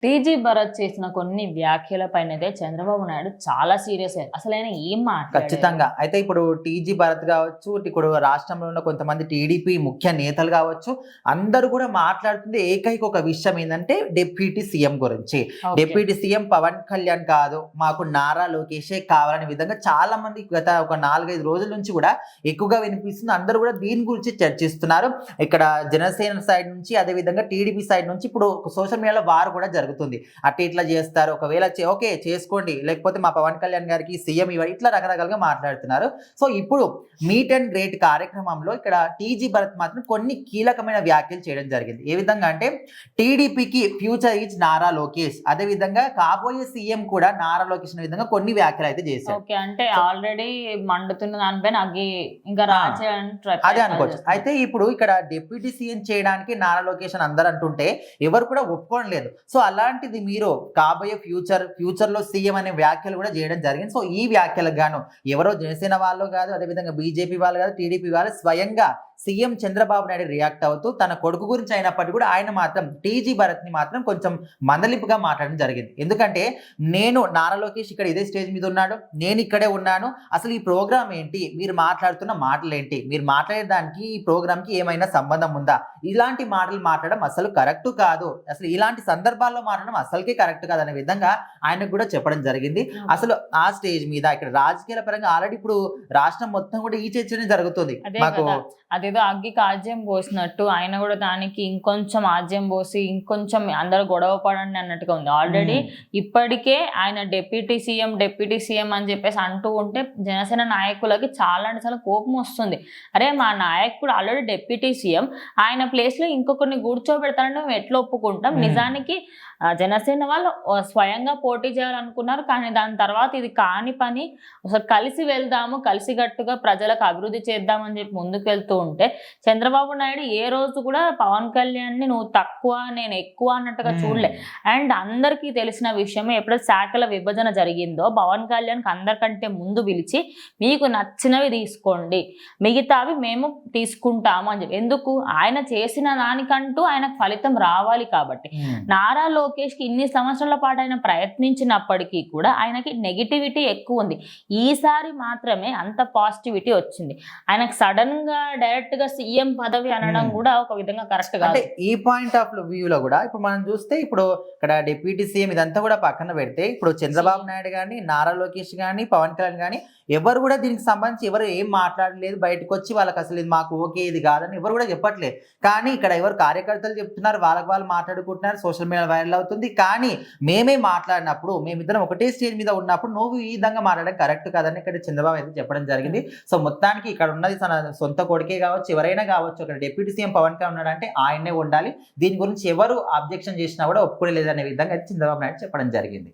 TG Bharat చేసిన కొన్ని వ్యాఖ్యల పైనైతే చంద్రబాబు నాయుడు చాలా సీరియస్ అయ్యారు. అసలు ఆయన ఏం మాట్లాడారు? ఖచ్చితంగా. అయితే ఇప్పుడు టీజీ భరత్ కావచ్చు, ఇప్పుడు రాష్ట్రంలో ఉన్న కొంతమంది టీడీపీ ముఖ్య నేతలు కావచ్చు, అందరూ కూడా మాట్లాడుతుంది ఏకైక ఒక విషయం ఏంటంటే డిప్యూటీ సీఎం గురించి. డిప్యూటీ సీఎం పవన్ కళ్యాణ్ కాదు, మాకు నారా లోకేషే కావాలనే విధంగా చాలా మంది గత ఒక 4-5 రోజుల నుంచి కూడా ఎక్కువగా వినిపిస్తుంది. అందరూ కూడా దీని గురించి చర్చిస్తున్నారు. ఇక్కడ జనసేన సైడ్ నుంచి, అదే విధంగా టీడీపీ సైడ్ నుంచి ఇప్పుడు సోషల్ మీడియాలో వారు కూడా జరుగుతుంది. అట్లా ఇట్లా చేస్తారు, ఒకవేళ ఓకే చేసుకోండి, లేకపోతే మా పవన్ కళ్యాణ్ గారికి సీఎం ఇవ్వండి, ఇట్లా రకరకాలుగా మాట్లాడుతున్నారు. సో ఇప్పుడు మీట్ అండ్ గ్రేట్ కార్యక్రమంలో ఇక్కడ టీజీ భరత్ మాత్రం కొన్ని కీలకమైన వ్యాఖ్యలు చేయడం జరిగింది. ఏ విధంగా అంటే టీడీపీకి ఫ్యూచర్ ఈజ్ నారా లోకేష్, అదే విధంగా కాబోయే సీఎం కూడా నారా లోకేష్ అనే విధంగా కొన్ని వ్యాఖ్యలు అయితే చేశారు. ఓకే, అంటే ఆల్రెడీ మండుతున్న దానిపైన అగ్గి ఇంకా అదే అనుకోవచ్చు. అయితే ఇప్పుడు ఇక్కడ డిప్యూటీ సీఎం చేయడానికి నారా లోకేష్ అని అందరూ అంటుంటే ఎవరు కూడా ఒప్పుకోవడం లేదు. సో అలాంటిది మీరు కాబోయే ఫ్యూచర్ లో సీఎం అనే వ్యాఖ్యలు కూడా చేయడం జరిగింది. సో ఈ వ్యాఖ్యలకు గాను ఎవరో జనసేన వాళ్ళు కాదు, అదేవిధంగా బీజేపీ వాళ్ళు కాదు, టీడీపీ వాళ్ళు స్వయంగా సీఎం చంద్రబాబు నాయుడు రియాక్ట్ అవుతూ తన కొడుకు గురించి అయినప్పటికీ కూడా ఆయన మాత్రం టీజీ భరత్ ని మాత్రం కొంచెం మందలింపుగా మాట్లాడడం జరిగింది. ఎందుకంటే నేను నారా లోకేష్ ఇక్కడ ఇదే స్టేజ్ మీద ఉన్నాడు, నేను ఇక్కడే ఉన్నాను, అసలు ఈ ప్రోగ్రామ్ ఏంటి, మీరు మాట్లాడుతున్న మాటలు ఏంటి, మీరు మాట్లాడేదానికి ఈ ప్రోగ్రామ్ కి ఏమైనా సంబంధం ఉందా, ఇలాంటి మాటలు మాట్లాడడం అసలు కరెక్ట్ కాదు, అసలు ఇలాంటి సందర్భాల్లో మాట్లాడడం అసలుకే కరెక్ట్ కాదు అనే విధంగా ఆయనకు కూడా చెప్పడం జరిగింది. అసలు ఆ స్టేజ్ మీద ఇక్కడ రాజకీయాల పరంగా ఆల్రెడీ ఇప్పుడు రాష్ట్రం మొత్తం కూడా ఈ చర్చనే జరుగుతుంది. మాకు అదేదో అగ్గికి ఆజ్యం పోసినట్టు ఆయన కూడా దానికి ఇంకొంచెం ఆజ్యం పోసి ఇంకొంచెం అందరూ గొడవ పడండి అన్నట్టుగా ఉంది. ఆల్రెడీ ఇప్పటికే ఆయన డిప్యూటీ సీఎం అని చెప్పేసి అంటూ ఉంటే జనసేన నాయకులకి చాలా అంటే చాలా కోపం వస్తుంది. అరే మా నాయకుడు ఆల్రెడీ డిప్యూటీ సీఎం, ఆయన ప్లేస్ లో ఇంకొకరిని కూర్చోబెడతారంటే మేము ఎట్లా ఒప్పుకుంటాం? నిజానికి జనసేన వాళ్ళు స్వయంగా పోటీ చేయాలనుకున్నారు, కానీ దాని తర్వాత ఇది కాని పని, అసలు కలిసి వెళ్దాము, కలిసిగట్టుగా ప్రజలకు అభివృద్ధి చేద్దామని చెప్పి ముందుకు వెళ్తూ ఉంటే చంద్రబాబు నాయుడు ఏ రోజు కూడా పవన్ కళ్యాణ్ని నువ్వు తక్కువ నేను ఎక్కువ అన్నట్టుగా చూడలే. అండ్ అందరికీ తెలిసిన విషయమే, ఎప్పుడైతే శాఖల విభజన జరిగిందో పవన్ కళ్యాణ్కి అందరికంటే ముందు పిలిచి మీకు నచ్చినవి తీసుకోండి, మిగతావి మేము తీసుకుంటాము అని చెప్పి. ఎందుకు? ఆయన చేసిన దానికంటూ ఆయనకు ఫలితం రావాలి కాబట్టి. నారా లోకేష్ కి ఇన్ని సంవత్సరాల పాటు ఆయన ప్రయత్నించినప్పటికీ కూడా ఆయనకి నెగిటివిటీ ఎక్కువ ఉంది. ఈసారి మాత్రమే అంత పాజిటివిటీ వచ్చింది. ఆయనకు సడన్ గా డైరెక్ట్ గా సీఎం పదవి అనడం కూడా ఒక విధంగా కరెక్ట్ గా. అంటే ఈ పాయింట్ ఆఫ్ వ్యూలో కూడా ఇప్పుడు మనం చూస్తే ఇప్పుడు ఇక్కడ డిప్యూటీ సీఎం ఇదంతా కూడా పక్కన పెడితే ఇప్పుడు చంద్రబాబు నాయుడు కానీ, నారా లోకేష్ కానీ, పవన్ కళ్యాణ్ కానీ ఎవరు కూడా దీనికి సంబంధించి ఎవరు ఏం మాట్లాడలేదు. బయటకు వచ్చి వాళ్ళకి అసలు ఇది మాకు ఓకే ఇది కాదని ఎవరు కూడా చెప్పట్లేదు. కానీ ఇక్కడ ఎవరు కార్యకర్తలు చెప్తున్నారు, వాళ్ళకి వాళ్ళు మాట్లాడుకుంటున్నారు, సోషల్ మీడియా వైరల్ అవుతుంది. కానీ మేమే మాట్లాడినప్పుడు, మేమిద్దరం ఒకటే స్టేజ్ మీద ఉన్నప్పుడు నువ్వు ఈ విధంగా మాట్లాడడం కరెక్ట్ కాదని ఇక్కడ చంద్రబాబు అయితే చెప్పడం జరిగింది. సో మొత్తానికి ఇక్కడ ఉన్నది తన సొంత కొడుకే కావచ్చు, ఎవరైనా కావచ్చు, అక్కడ డిప్యూటీ సీఎం పవన్ కళ్యాణ్ ఉన్నాడంటే ఆయనే ఉండాలి, దీని గురించి ఎవరు అబ్జెక్షన్ చేసినా కూడా ఒప్పుకోలేదనే విధంగా అయితే చంద్రబాబు నాయుడు చెప్పడం జరిగింది.